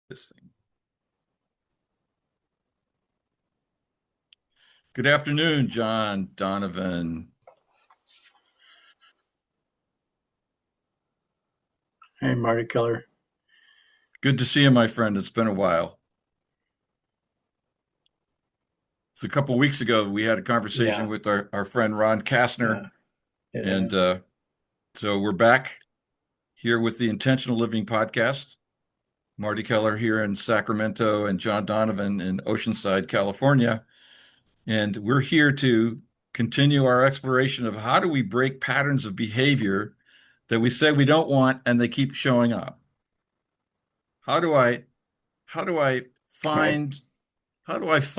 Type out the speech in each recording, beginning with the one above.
This thing. Good afternoon, John Donovan. Hey, Marty Keller. Good to see you, my friend. It's been a while. So a couple of weeks ago, we had a conversation Yeah, with our friend Ron Kastner, yeah, it and has. so we're back here with the Intentional Living podcast. Marty Keller here in Sacramento and John Donovan in Oceanside, California. And we're here to continue our exploration of how do we break patterns of behavior that we say we don't want and they keep showing up. How do I how do I Right,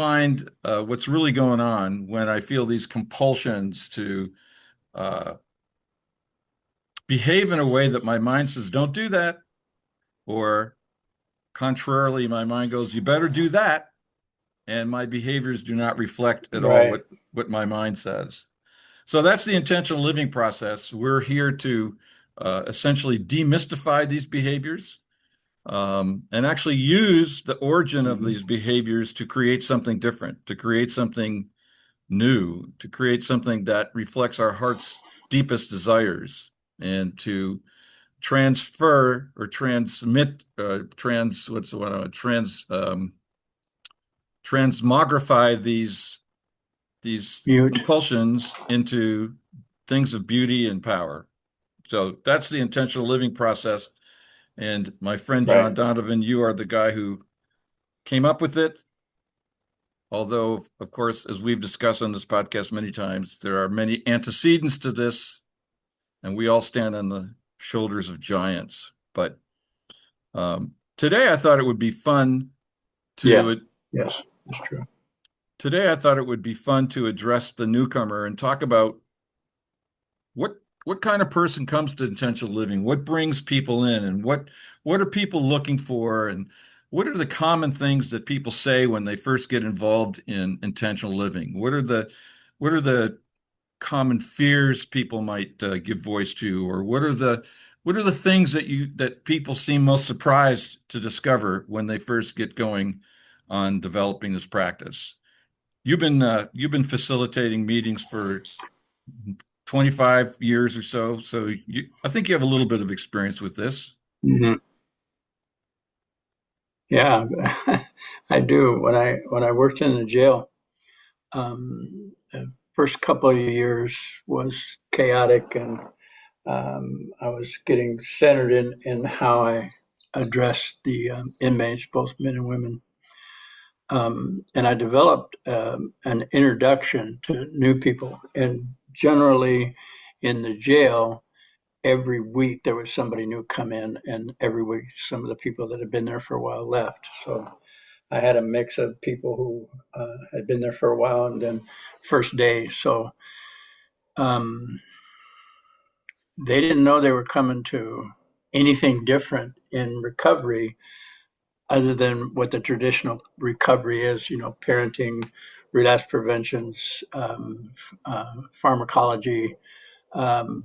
find what's really going on when I feel these compulsions to uh, behave in a way that my mind says, don't do that, or contrarily, my mind goes, you better do that, and my behaviors do not reflect at all right. what my mind says. So that's the intentional living process. We're here to essentially demystify these behaviors and actually use the origin of Mhm. these behaviors to create something different, to create something new, to create something that reflects our heart's deepest desires, and to transfer or transmit, what's the one, transmogrify these Mute. compulsions into things of beauty and power. So that's the intentional living process. And my friend John Right. Donovan, you are the guy who came up with it. Although, of course, as we've discussed on this podcast many times, there are many antecedents to this, and we all stand on the shoulders of giants. But today, I thought it would be fun Yeah. to Yes, that's true. today I thought it would be fun to address the newcomer and talk about what what kind of person comes to intentional living, what brings people in, and what are people looking for, and what are the common things that people say when they first get involved in intentional living? What are the common fears people might give voice to, or what are the things that people seem most surprised to discover when they first get going on developing this practice? You've been facilitating meetings for 25 years or so, so I think you have a little bit of experience with this. Hmm. Yeah, I do. When I worked in the jail, the first couple of years was chaotic, and I was getting centered in how I addressed the inmates, both men and women. And I developed an introduction to new people. And generally, in the jail, every week there was somebody new come in, and every week some of the people that had been there for a while left. So I had a mix of people who had been there for a while and then first day. So um, they didn't know they were coming to anything different in recovery other than what the traditional recovery is, parenting, relapse preventions, pharmacology, um,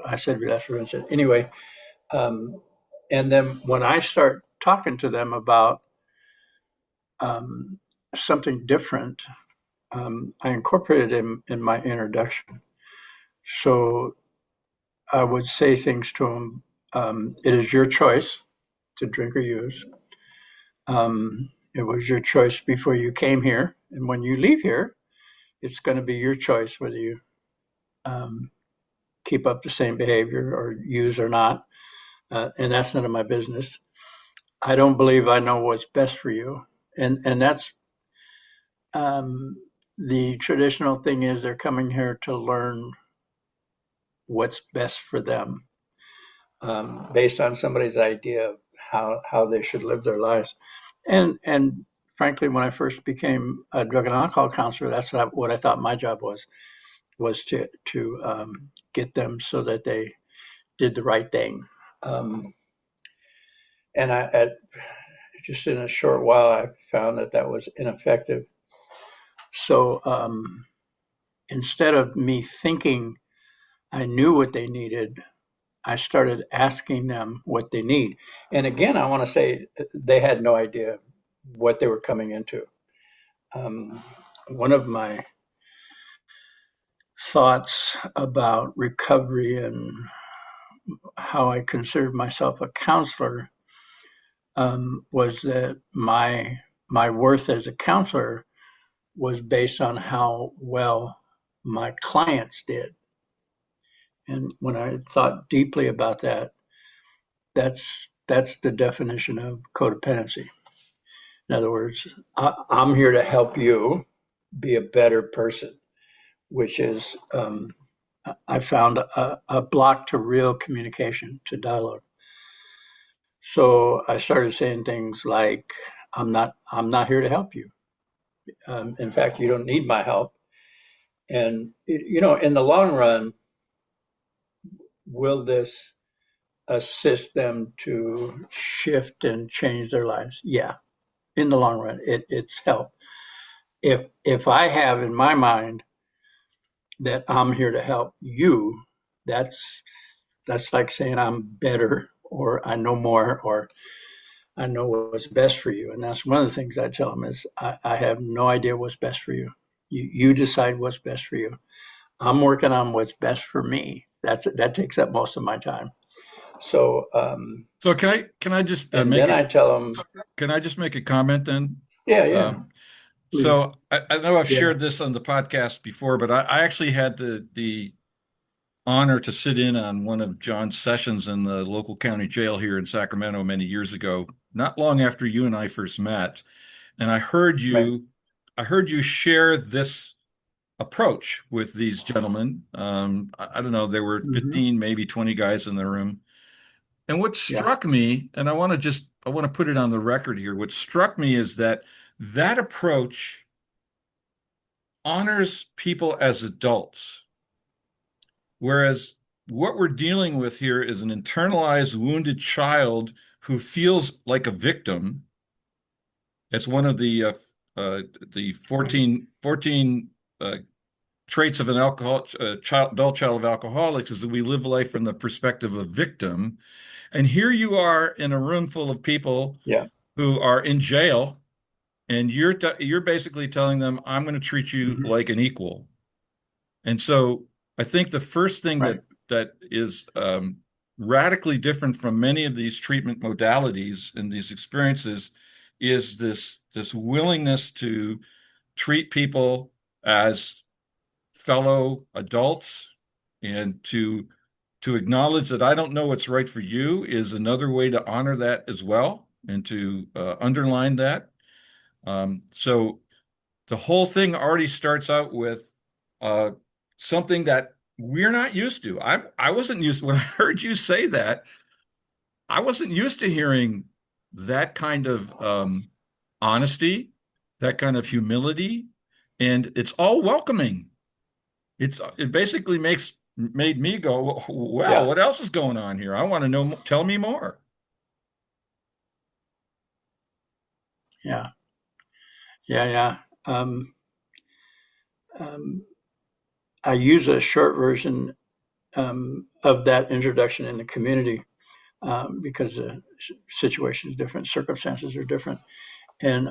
I said relapse prevention. Anyway, um, and then when I start talking to them about um, something different, I incorporated in my introduction. So I would say things to them. It is your choice to drink or use. It was your choice before you came here, and when you leave here, it's going to be your choice whether you um, keep up the same behavior or use or not, and that's none of my business. I don't believe I know what's best for you, and that's um, the traditional thing is they're coming here to learn what's best for them based on somebody's idea of how they should live their lives, and frankly, when I first became a drug and alcohol counselor, that's what I thought my job was to get them so that they did the right thing. Um, and just in a short while, I found that was ineffective. So instead of me thinking I knew what they needed, I started asking them what they need. And again, I want to say they had no idea what they were coming into. Um, One of my thoughts about recovery and how I considered myself a counselor was that my worth as a counselor was based on how well my clients did. And when I thought deeply about that, that's the definition of codependency. In other words, I'm here to help you be a better person, which is I found a block to real communication, to dialogue. So I started saying things like, I'm not here to help you. In fact, you don't need my help. And in the long run, will this assist them to shift and change their lives? Yeah, in the long run, it's help. If I have in my mind that I'm here to help you, that's that's like saying I'm better or I know more or I know what's best for you. And that's one of the things I tell them is I have no idea what's best for you. You decide what's best for you. I'm working on what's best for me. That takes up most of my time. So So can I just and then I tell them, can I just make a comment then? yeah, yeah, Um, please, so I know I've yeah, shared this on the podcast before, but I actually had the honor to sit in on one of John's sessions in the local county jail here in Sacramento many years ago, not long after you and I first met. And right, I heard you share this approach with these gentlemen. I don't know, there were hmm, 15, maybe 20 guys in the room. And what yeah, struck me, and I want to put it on the record here. What struck me is that that approach honors people as adults, whereas what we're dealing with here is an internalized wounded child who feels like a victim. It's one of the 14 traits of an adult child of alcoholics is that we live life from the perspective of victim. And here you are in a room full of people yeah, who are in jail, and you're basically telling them, "I'm going to treat you hmm, like an equal." And so I think the first thing right, that is radically different from many of these treatment modalities and these experiences is this willingness to treat people as fellow adults and to acknowledge that I don't know what's right for you is another way to honor that as well and to underline that. So the whole thing already starts out with uh, something that we're not used to. I wasn't used when I heard you say that. I wasn't used to hearing that kind of honesty, that kind of humility, and it's all welcoming. It basically made me go, wow, yeah, what else is going on here? I want to know. Tell me more. yeah, yeah, yeah. Um, um, I use a short version of that introduction in the community because the situation is different, circumstances are different. And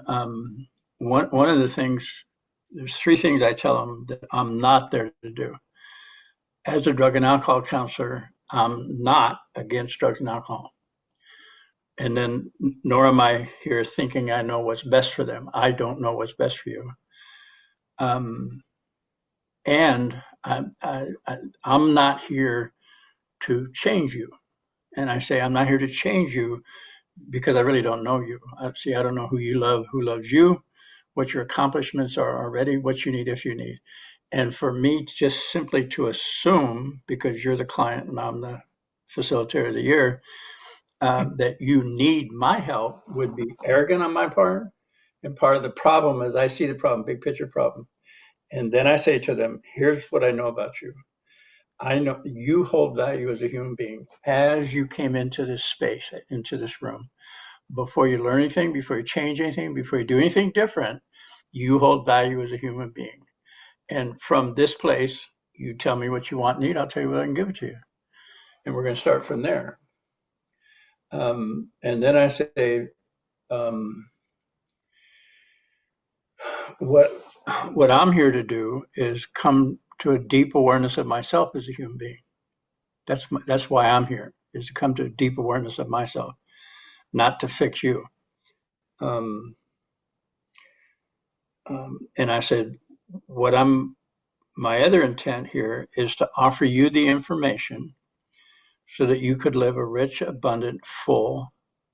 one of the things, there's three things I tell them that I'm not there to do. As a drug and alcohol counselor, I'm not against drugs and alcohol. And then, nor am I here thinking I know what's best for them. I don't know what's best for you. Um, and I'm not here to change you. And I say, I'm not here to change you because I really don't know you. I don't know who you love, who loves you, what your accomplishments are already, what you need if you need. And for me, just simply to assume, because you're the client and I'm the facilitator of the year, that you need my help would be arrogant on my part. And part of the problem is I see the problem, big picture problem. And then I say to them, here's what I know about you. I know you hold value as a human being as you came into this space, into this room. Before you learn anything, before you change anything, before you do anything different, you hold value as a human being. And from this place, you tell me what you want and need, I'll tell you what I can give it to you. and we're going to start from there. And then I say, what I'm here to do is come to a deep awareness of myself as a human being. That's why I'm here, is to come to a deep awareness of myself, not to fix you. Um, and I said, my other intent here is to offer you the information so that you could live a rich, abundant, full,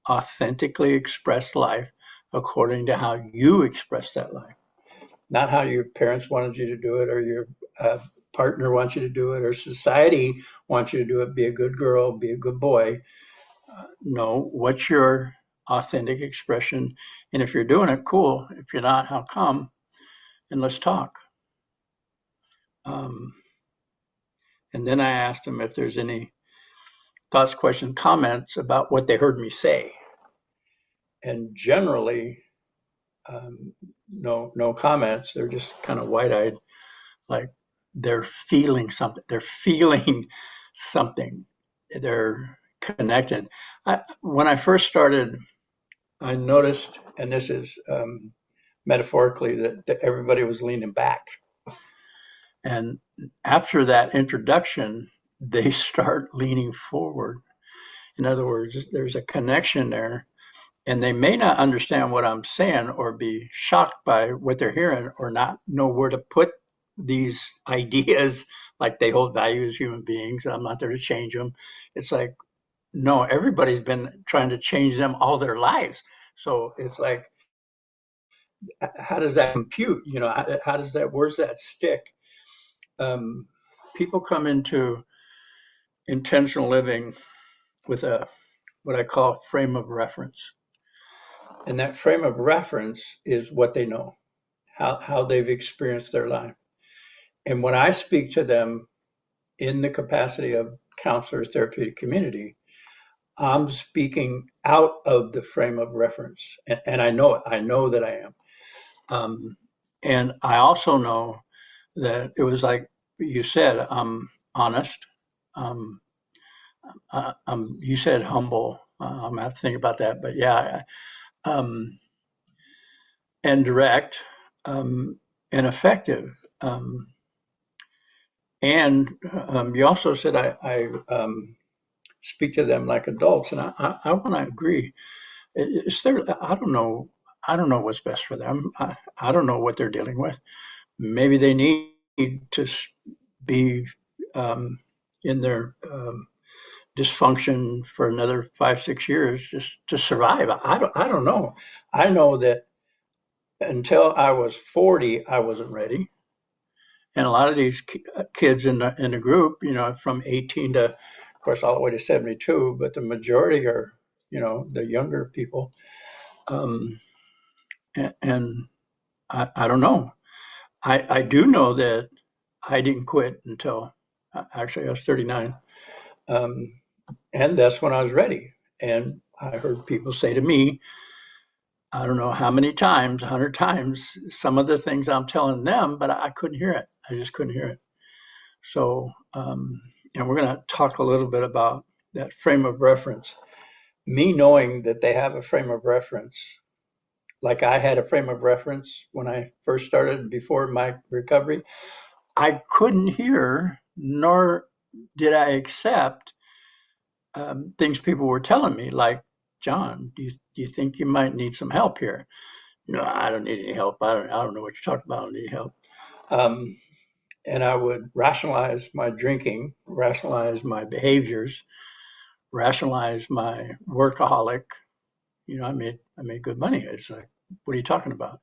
authentically expressed life according to how you express that life. Not how your parents wanted you to do it, or your partner wants you to do it, or society wants you to do it. Be a good girl, be a good boy. No, what's your authentic expression? And if you're doing it, cool. If you're not, how come? And let's talk. Um, and then I asked them if there's any thoughts, questions, comments about what they heard me say. And generally, no comments. They're just kind of wide-eyed, like they're feeling something. They're feeling something. They're connected. When I first started, I noticed, and this is metaphorically, that everybody was leaning back. And after that introduction, they start leaning forward. In other words, there's a connection there, and they may not understand what I'm saying or be shocked by what they're hearing or not know where to put these ideas, like they hold value as human beings. I'm not there to change them. It's like, no, everybody's been trying to change them all their lives. So it's like, how does that compute? You know, how does that, where's that stick? People come into intentional living with what I call frame of reference. And that frame of reference is what they know, how they've experienced their life. And when I speak to them in the capacity of counselor, therapeutic community, I'm speaking out of the frame of reference. And I know it. I know that I am. And I also know that it was like you said, I'm honest. Um, you said humble. I'm going to have to think about that. But yeah, and direct, and effective. And you also said I speak to them like adults, and I want to agree. Is there? I don't know what's best for them. I don't know what they're dealing with. Maybe they need to be in their dysfunction for another 5, 6 years just to survive. I don't know. I know that until I was 40, I wasn't ready. And a lot of these kids in the group, you know, from 18 to, of course, all the way to 72, but the majority are, you know, the younger people. And I don't know. I do know that I didn't quit until actually I was 39. And that's when I was ready. And I heard people say to me, I don't know how many times, 100 times, some of the things I'm telling them, but I couldn't hear it. I just couldn't hear it. So, and we're going to talk a little bit about that frame of reference. Me knowing that they have a frame of reference, like I had a frame of reference when I first started before my recovery, I couldn't hear, nor did I accept things people were telling me, like, John, do you think you might need some help here? No, I don't need any help. I don't know what you're talking about. I don't need help. And I would rationalize my drinking, rationalize my behaviors, rationalize my workaholic. You know, I made good money. It's like, what are you talking about?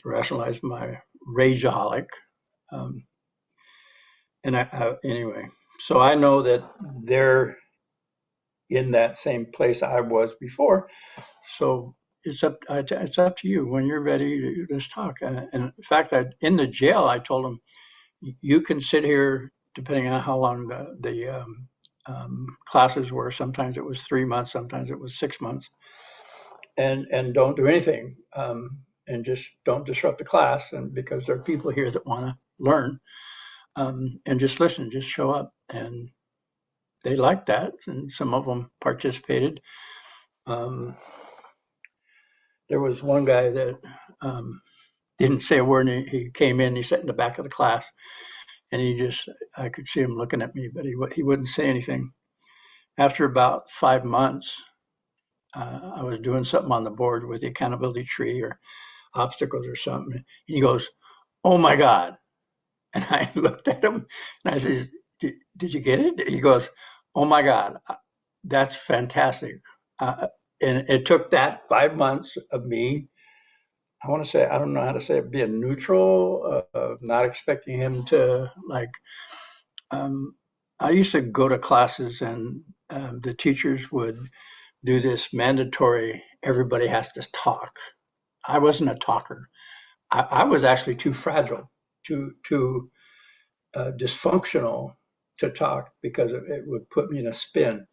Rationalize my rageaholic. Um, and anyway, so I know that they're in that same place I was before. So it's up to you when you're ready. Let's talk. And in fact, in the jail, I told them, you can sit here, depending on how long the classes were. Sometimes it was 3 months, sometimes it was 6 months, and don't do anything, and just don't disrupt the class. And because there are people here that want to learn, and just listen, just show up, and they liked that, and some of them participated. Um, there was one guy that didn't say a word. And he came in, he sat in the back of the class, and I could see him looking at me, but he wouldn't say anything. After about 5 months, I was doing something on the board with the accountability tree or obstacles or something, and he goes, "Oh my God!" And I looked at him and I said, "Did you get it?" He goes, "Oh my God, that's fantastic." And it took that 5 months of me. I want to say, I don't know how to say it, being neutral, not expecting him to like. Um, I used to go to classes and the teachers would do this mandatory, everybody has to talk. I wasn't a talker. I was actually too fragile, too dysfunctional to talk because it would put me in a spin.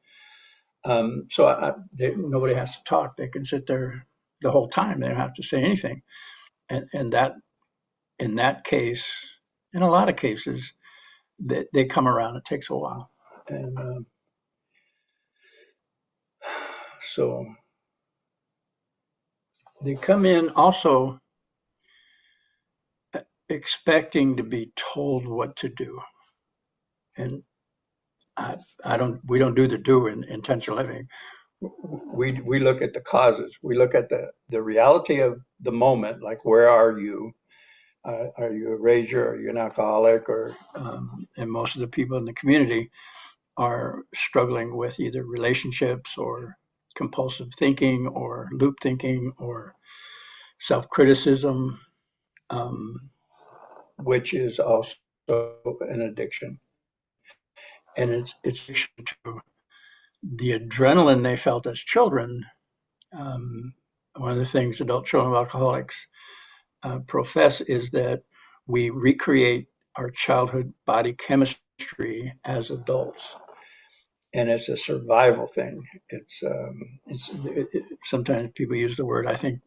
Nobody has to talk. They can sit there the whole time. They don't have to say anything. And that, in that case, in a lot of cases, they come around. It takes a while. And so they come in also expecting to be told what to do. And we don't do the do in intentional living. We look at the causes. We look at the reality of the moment, like where are you? Are you a rager? Are you an alcoholic? And most of the people in the community are struggling with either relationships or compulsive thinking or loop thinking or self-criticism, um, which is also an addiction. And it's addiction to the adrenaline they felt as children. Um, One of the things adult children of alcoholics profess is that we recreate our childhood body chemistry as adults, and it's a survival thing. Sometimes people use the word, I think,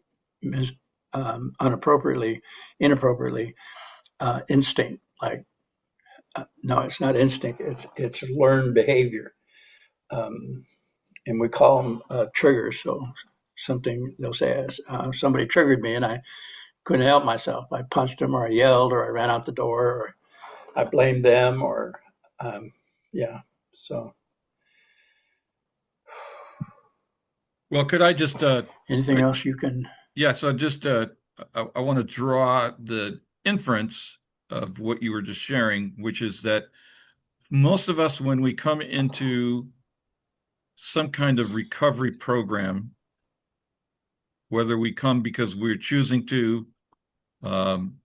inappropriately, instinct. Like, no, it's not instinct. It's learned behavior, and we call them triggers. So something they'll say, somebody triggered me, and I couldn't help myself. I punched them, or I yelled, or I ran out the door, or I blamed them, or um, yeah. So Well, could I just anything else you can? yeah, so just I want to draw the inference of what you were just sharing, which is that most of us, when we come into some kind of recovery program, whether we come because we're choosing to,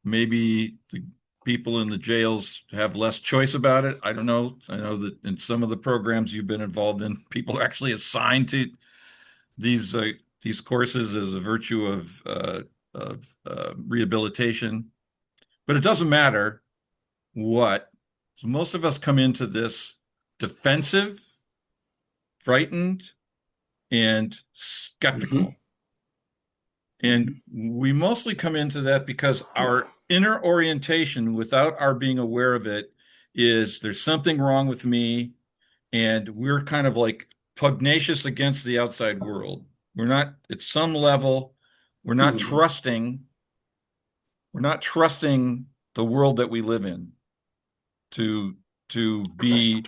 maybe the people in the jails have less choice about it. I don't know. I know that in some of the programs you've been involved in, people are actually assigned to these uh, these courses as a virtue of rehabilitation. But it doesn't matter what. So most of us come into this defensive, frightened, and Mm-hmm. skeptical. And we mostly come into that because our inner orientation, without our being aware of it, is there's something wrong with me. And we're kind of like pugnacious against the outside world. We're not, at some level, we're not Mm-hmm. trusting, we're not trusting the world that we live in to Correct. be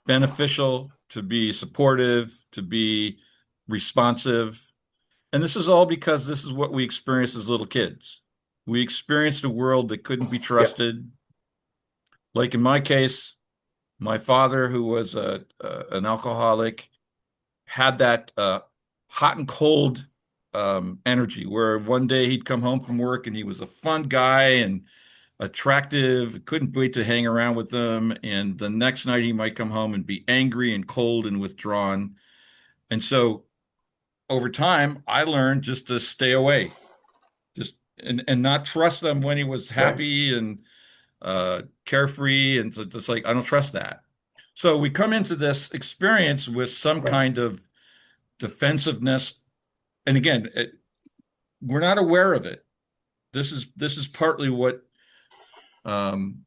beneficial, to be supportive, to be responsive. And this is all because this is what we experienced as little kids. We experienced a world that couldn't be Yep. trusted. Like in my case, my father, who was an alcoholic, had that hot and cold energy where one day he'd come home from work and he was a fun guy and attractive, couldn't wait to hang around with them. And the next night he might come home and be angry and cold and withdrawn. And so over time, I learned just to stay away, just and not trust them when he was Right. happy and carefree. And so just like I don't trust that. So we come into this experience with some Right. kind of defensiveness. And again, we're not aware of it. This is partly what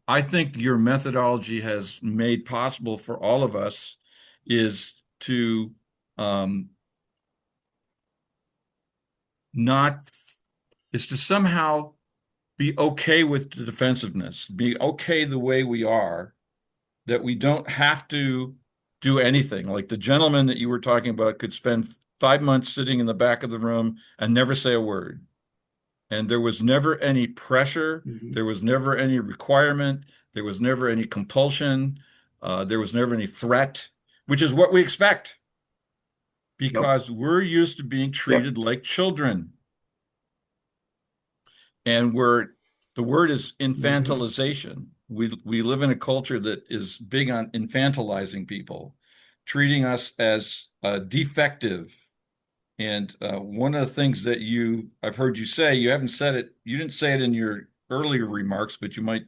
I think your methodology has made possible for all of us is to um, not, is to somehow be okay with the defensiveness, be okay the way we are, that we don't have to do anything. Like the gentleman that you were talking about could spend 5 months sitting in the back of the room and never say a word. And there was never any pressure. Mhm. There was never any requirement. There was never any compulsion. There was never any threat, which is what we expect Nope. because we're used to being Yep. treated like children. And we're, the word is Mhm. infantilization. We live in a culture that is big on infantilizing people, treating us as defective. And one of the things that I've heard you say, you haven't said it, you didn't say it in your earlier remarks, but you might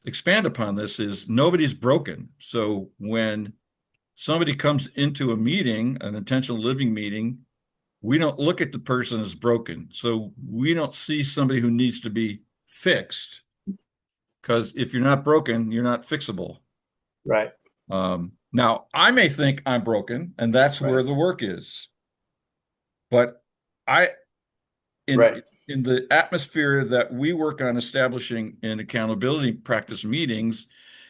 expand upon this, is nobody's broken. So when somebody comes into a meeting, an intentional living meeting, we don't look at the person as broken. So we don't see somebody who needs to be fixed, because if you're not broken, you're not fixable. Right. Now, I may think I'm broken, and that's Right. where the work is. But I, Right. in the atmosphere that we work on establishing in accountability practice meetings,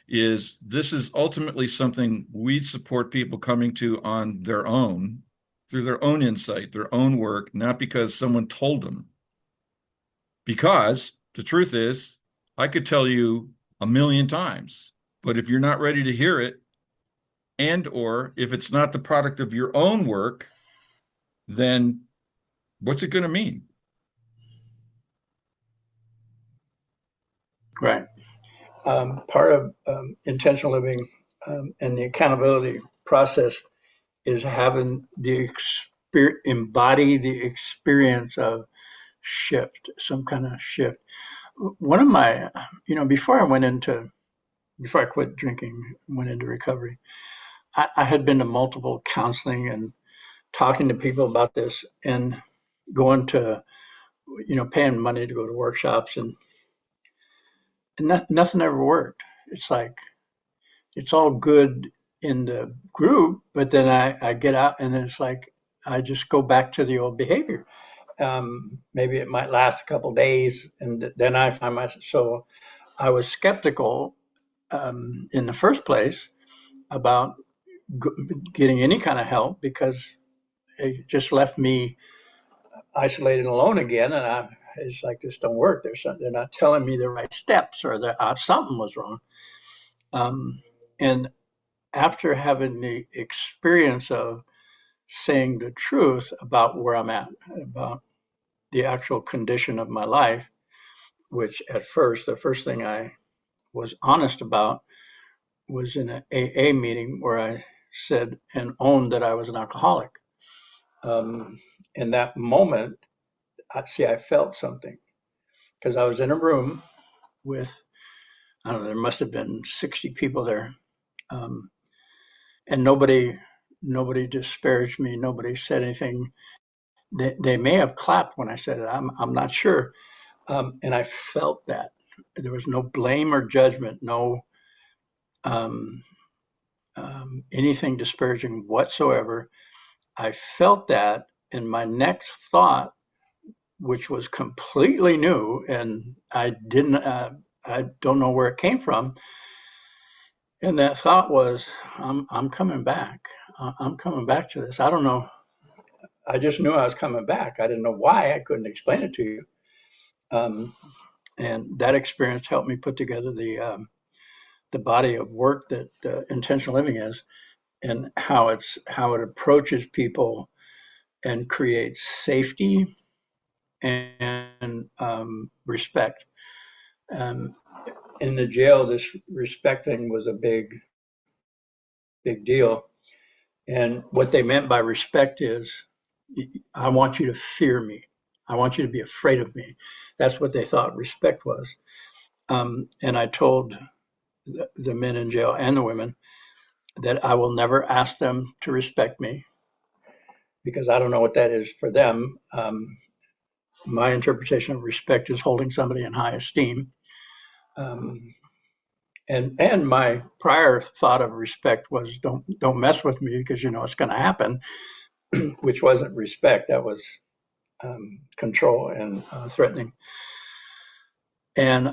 is this is ultimately something we support people coming to on their own, through their own insight, their own work, not because someone told them. Because the truth is, I could tell you a million times, but if you're not ready to hear it, and or if it's not the product of your own work, then what's it going to mean? Right. Part of intentional living and the accountability process is having embody the experience of shift, some kind of shift. One of my, before I quit drinking, went into recovery, I had been to multiple counseling and talking to people about this and going to, paying money to go to workshops and nothing ever worked. It's like, it's all good in the group, but then I get out and then it's like, I just go back to the old behavior. Maybe it might last a couple days and then I find myself, so I was skeptical in the first place about getting any kind of help because it just left me isolated and alone again. And it's like, this don't work. They're not telling me the right steps or that something was wrong. Um, and after having the experience of saying the truth about where I'm at, about the actual condition of my life, which at first, the first thing I was honest about was in an AA meeting where I said and owned that I was an alcoholic. Um, in that moment, I felt something because I was in a room with, I don't know, there must have been 60 people there. Um, and nobody disparaged me. Nobody said anything. They may have clapped when I said it. I'm not sure. And I felt that there was no blame or judgment, no um, anything disparaging whatsoever. I felt that, and my next thought, which was completely new, and I don't know where it came from, and that thought was, I'm coming back. I'm coming back to this. I don't know. I just knew I was coming back. I didn't know why. I couldn't explain it to you. Um, and that experience helped me put together the body of work that intentional living is, and how it approaches people and creates safety and respect. Um, in the jail, this respect thing was a big deal. And what they meant by respect is, I want you to fear me. I want you to be afraid of me. That's what they thought respect was. And I told the men in jail and the women that I will never ask them to respect me because I don't know what that is for them. My interpretation of respect is holding somebody in high esteem. Um, And my prior thought of respect was don't mess with me because you know it's going to happen, which wasn't respect. That was control and threatening. And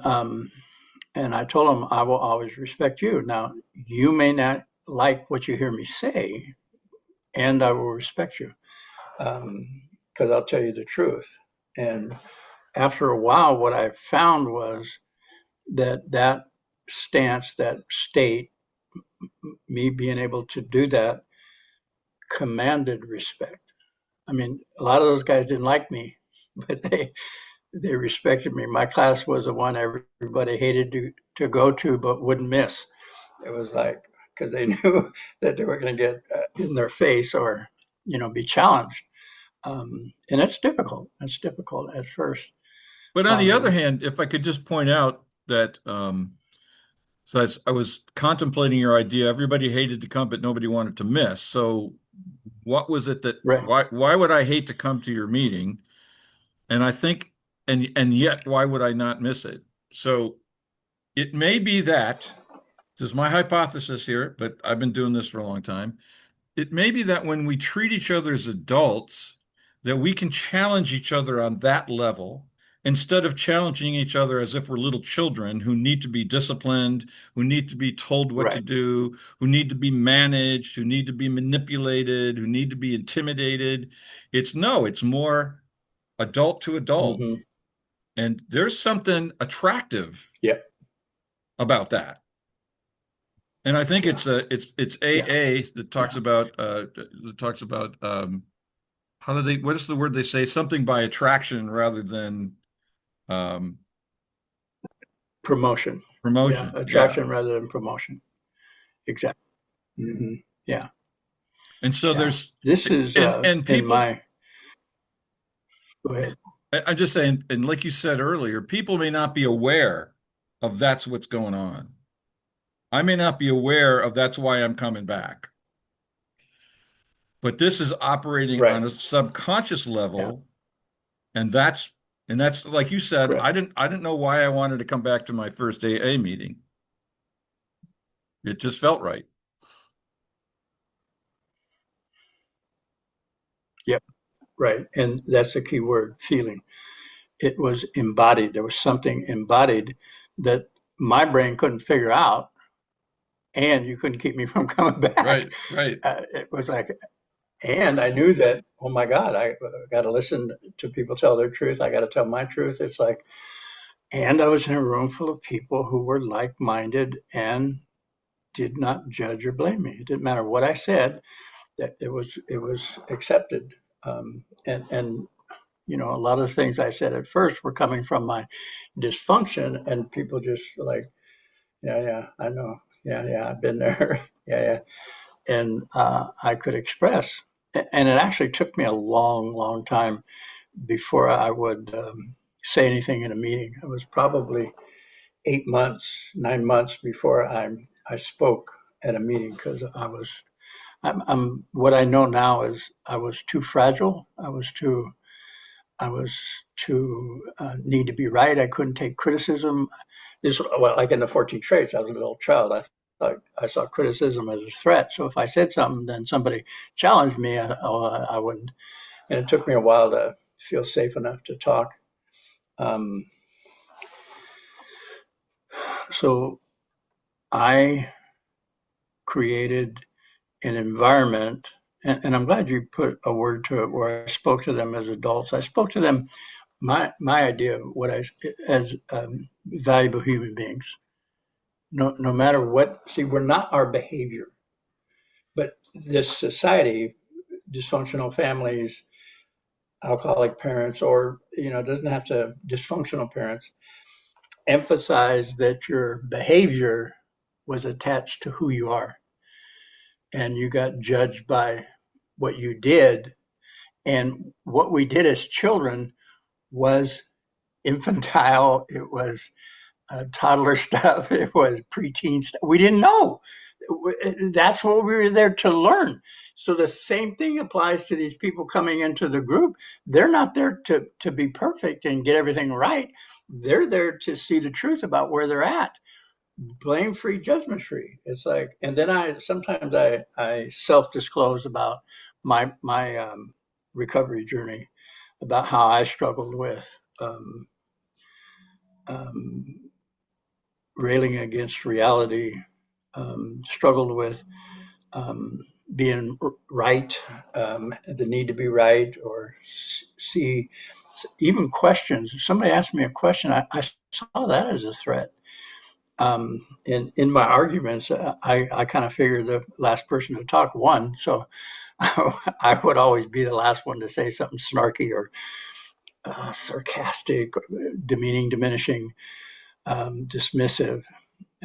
and I told him I will always respect you. Now you may not like what you hear me say, and I will respect you because I'll tell you the truth. And after a while, what I found was that stance, that state, me being able to do that, commanded respect. I mean, a lot of those guys didn't like me, but they respected me. My class was the one everybody hated to go to, but wouldn't miss. It was like because they knew that they were going to get in their face or be challenged, and it's difficult. It's difficult at first. But on the other Um, hand, if I could just point out that, so I was contemplating your idea. Everybody hated to come, but nobody wanted to miss. So what was it that, right. why would I hate to come to your meeting? And I think, and yet, why would I not miss it? So it may be that, this is my hypothesis here, but I've been doing this for a long time. It may be that when we treat each other as adults, that we can challenge each other on that level instead of challenging each other as if we're little children who need to be disciplined, who need to be told what to Right. do, who need to be managed, who need to be manipulated, who need to be intimidated. It's no, it's more adult to adult. Hmm. And there's something attractive Yeah. about that. And I think Yeah. it's Yeah. AA Yeah. that talks about how do they, what is the word they say? Something by attraction rather than um, Promotion. Yeah. promotion. Yeah. Attraction rather than promotion. Exactly. Hmm. Yeah. And so Yeah. there's This is and in people, my. Go ahead. I'm just saying, and like you said earlier, people may not be aware of that's what's going on. I may not be aware of that's why I'm coming back. But this is operating Right. on a subconscious Yeah. level, and that's like you said, Right. I didn't know why I wanted to come back to my first AA meeting. It just felt right. Yep. Right. And that's the key word, feeling. It was embodied. There was something embodied that my brain couldn't figure out, and you couldn't keep me from coming back. Right, right. It was like, and I knew that, oh my God, I got to listen to people tell their truth. I got to tell my truth. It's like, and I was in a room full of people who were like minded and did not judge or blame me. It didn't matter what I said, that it was accepted. And a lot of the things I said at first were coming from my dysfunction, and people just like, yeah, yeah, I know, yeah, yeah, I've been there, yeah, yeah, and I could express. And it actually took me a long, long time before I would say anything in a meeting. It was probably 8 months, 9 months before I spoke at a meeting because I'm what I know now is I was too fragile. I was too need to be right. I couldn't take criticism. Well, like in the 14 traits, I was a little child. I thought I saw criticism as a threat. So if I said something, then somebody challenged me, I wouldn't. And it took me a while to feel safe enough to talk. Um, so I created an environment, and I'm glad you put a word to it where I spoke to them as adults. I spoke to them my idea of what I as valuable human beings. No matter what, see, we're not our behavior, but this society, dysfunctional families, alcoholic parents, or it doesn't have to dysfunctional parents, emphasize that your behavior was attached to who you are, and you got judged by what you did, and what we did as children was infantile. It was toddler stuff. It was preteen stuff. We didn't know. That's what we were there to learn. So the same thing applies to these people coming into the group. They're not there to be perfect and get everything right. They're there to see the truth about where they're at. blame-free, judgment-free. It's like, and then I self-disclose about my recovery journey, about how I struggled with um, um, railing against reality, struggled with um, being right, the need to be right, or see even questions. If somebody asked me a question, I saw that as a threat. In my arguments, I kind of figured the last person to talk won. So I would always be the last one to say something snarky or sarcastic, demeaning, diminishing, dismissive,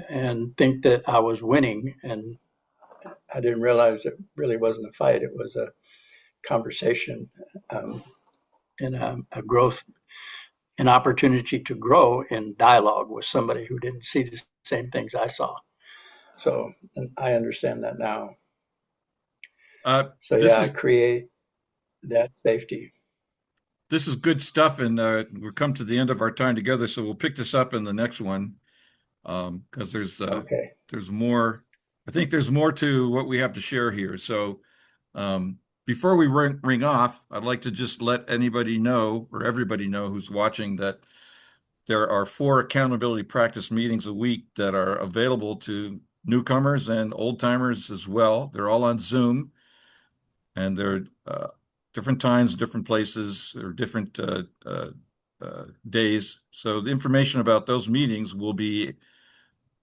and think that I was winning. And I didn't realize it really wasn't a fight. It was a conversation um, and a growth, an opportunity to grow in dialogue with somebody who didn't see the same things I saw. So and I understand that now. Uh, So this yeah, I is create that safety. this is good stuff, and we've come to the end of our time together. So we'll pick this up in the next one, because Okay. there's more. I think there's more to what we have to share here. So before we ring off, I'd like to just let anybody know, or everybody know who's watching, that there are 4 accountability practice meetings a week that are available to newcomers and old timers as well. They're all on Zoom, and they're different times, different places, or different days. So the information about those meetings will be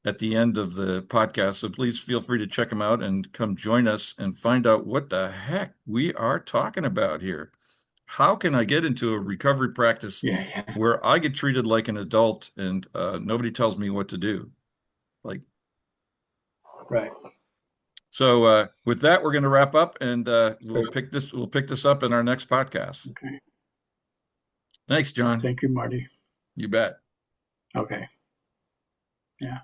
at the end of the podcast. So please feel free to check them out and come join us and find out what the heck we are talking about here. How can I get into a recovery practice Yeah, yeah. where I get treated like an adult and nobody tells me what to do? Like, Right. so with that, we're going to wrap up, and we'll pick this up in our next podcast. Okay. Thanks, John. Thank you, Marty. You bet. Okay. Yeah.